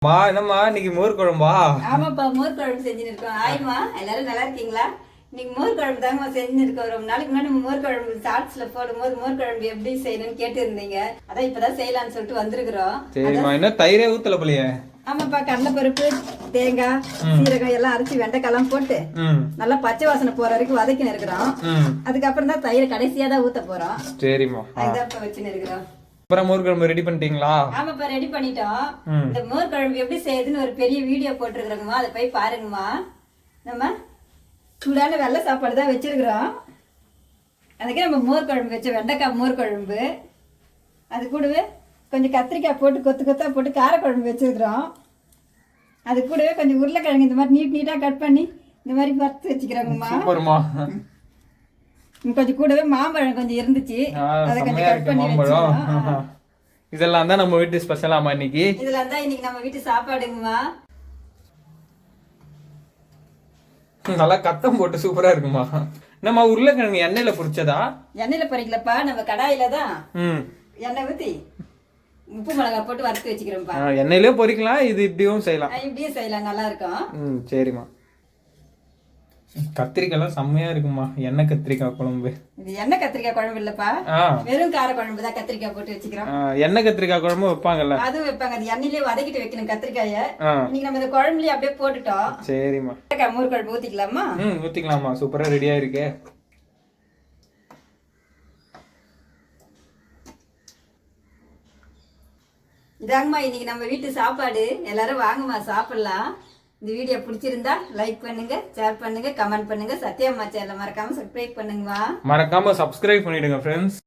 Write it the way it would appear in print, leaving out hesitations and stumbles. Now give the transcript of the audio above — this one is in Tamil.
மா என்னம்மா இன்னைக்கு மோர் குழம்பா? ஆமாப்பா, மோர் குழம்பு செஞ்சுன்னு இருக்கோம். ஆயிமா, எல்லாரும் நல்லா இருக்கீங்களா? இன்னைக்கு மோர் குழம்பு தாங்க செஞ்சுன்னு இருக்கோம். ரொம்ப நாளைக்கு முன்னாடி மோர் குழம்பு ஷார்ட்ஸ்ல போடும்போது மோர் குழம்பு எப்படி செய்யணும்னு கேட்டு இருந்தீங்க. அதான் இப்பதான் செய்யலாம்னு சொல்லிட்டு வந்திருக்கிறோம். சரிம்மா, என்ன தயிரே ஊத்தல போலியே? ஆமாப்பா, கடலைப்பருப்பு, தேங்காய், சீரகம் எல்லாம் அரைச்சி வெண்டைக்காய்லாம் போட்டு நல்லா பச்சை வாசனை போற வரைக்கும் வதக்கின்னு இருக்கிறோம். அதுக்கப்புறம் தான் தயிர் கடைசியா தான் ஊத்த போறோம். சரிம்மா, அதுதான் வச்சுன்னு இருக்கிறோம். அப்புறம் மோர் குழம்பு ரெடி பண்ணிட்டீங்களா? ஆமாப்பா, ரெடி பண்ணிட்டோம். இந்த மோர் குழம்பு எப்படி செய்யுதுன்னு ஒரு பெரிய வீடியோ போட்டுருக்குறோங்கம்மா, அதை போய் பாருங்கம்மா. நம்ம சூடான வெள்ளை சாப்பாடு தான் வச்சிருக்கிறோம். அதுக்கே நம்ம மோர் குழம்பு வச்சோம், வெண்டைக்காய் மோர் குழம்பு. அது கூடவே கொஞ்சம் கத்திரிக்காய் போட்டு கொத்து கொத்தா போட்டு காரக்குழம்பு வச்சிருக்கிறோம். அது கூடவே கொஞ்சம் உருளைக்கிழங்கு இந்த மாதிரி நீட்டாக கட் பண்ணி இந்த மாதிரி வறுத்து வச்சுக்கிறோங்கம்மா. கொஞ்சம் கூடவே மாம்பழம் கொஞ்சம் இருந்துச்சு, அதை கொஞ்சம் கட் பண்ணி வச்சுக்கிறோம். இதெல்லாம் தான் நம்ம வீட்டு ஸ்பெஷலாமா இன்னைக்கு? இதெல்லாம் தான் இன்னைக்கு நம்ம வீட்டு சாப்பாடுங்கம்மா. நல்லா கத்தம் போட்டு சூப்பரா இருக்குமா. நம்ம உருளைக்கிழங்கு எண்ணெயில பொரிச்சதா? எண்ணெயில பொரிக்கலப்பா, நம்ம கடாயில தான் எண்ணெய் ஊத்தி உப்பு மிளகாய் போட்டு வறுத்து வச்சுக்கிறோம்ப்பா. எண்ணெயிலே பொரிக்கலாம், இது இப்படியும் செய்யலாம். இப்படியும் செய்யலாம், நல்லா இருக்கும். சரிம்மா. கத்திரிக்காய்லாம் செம்மையா இருக்குமா, எண்ணெய் கத்திரிக்காய் குழம்பு. இது எண்ணெய் கத்திரிக்காய் குழம்பு இல்லப்பா, வெறும் கார குழம்பு தான். கத்திரிக்காய் போட்டு வச்சுக்கிறோம். எண்ணெய் கத்திரிக்காய் குழம்பு வைப்பாங்கல்ல, அதுவும் வைப்பாங்க. அது எண்ணெயிலே வதக்கிட்டு வைக்கணும் கத்திரிக்காய. இன்னைக்கு நம்ம இந்த குழம்புலயே அப்படியே போட்டுட்டோம். சரிம்மா. மோர் குழம்பு ஊத்திக்கலாமா? ஊத்திக்கலாமா, சூப்பரா ரெடியா இருக்கு. இதாங்கம்மா இன்னைக்கு நம்ம வீட்டு சாப்பாடு. எல்லாரும் வாங்கம்மா சாப்பிடலாம். இந்த வீடியோ பிடிச்சிருந்தா லைக் பண்ணுங்க, ஷேர் பண்ணுங்க, கமெண்ட் பண்ணுங்க. சத்யா அம்மா சேனலை மறக்காம சப்ஸ்கிரைப் பண்ணுங்கம்மா. மறக்காம சப்ஸ்கிரைப் பண்ணிடுங்க ஃப்ரெண்ட்ஸ்.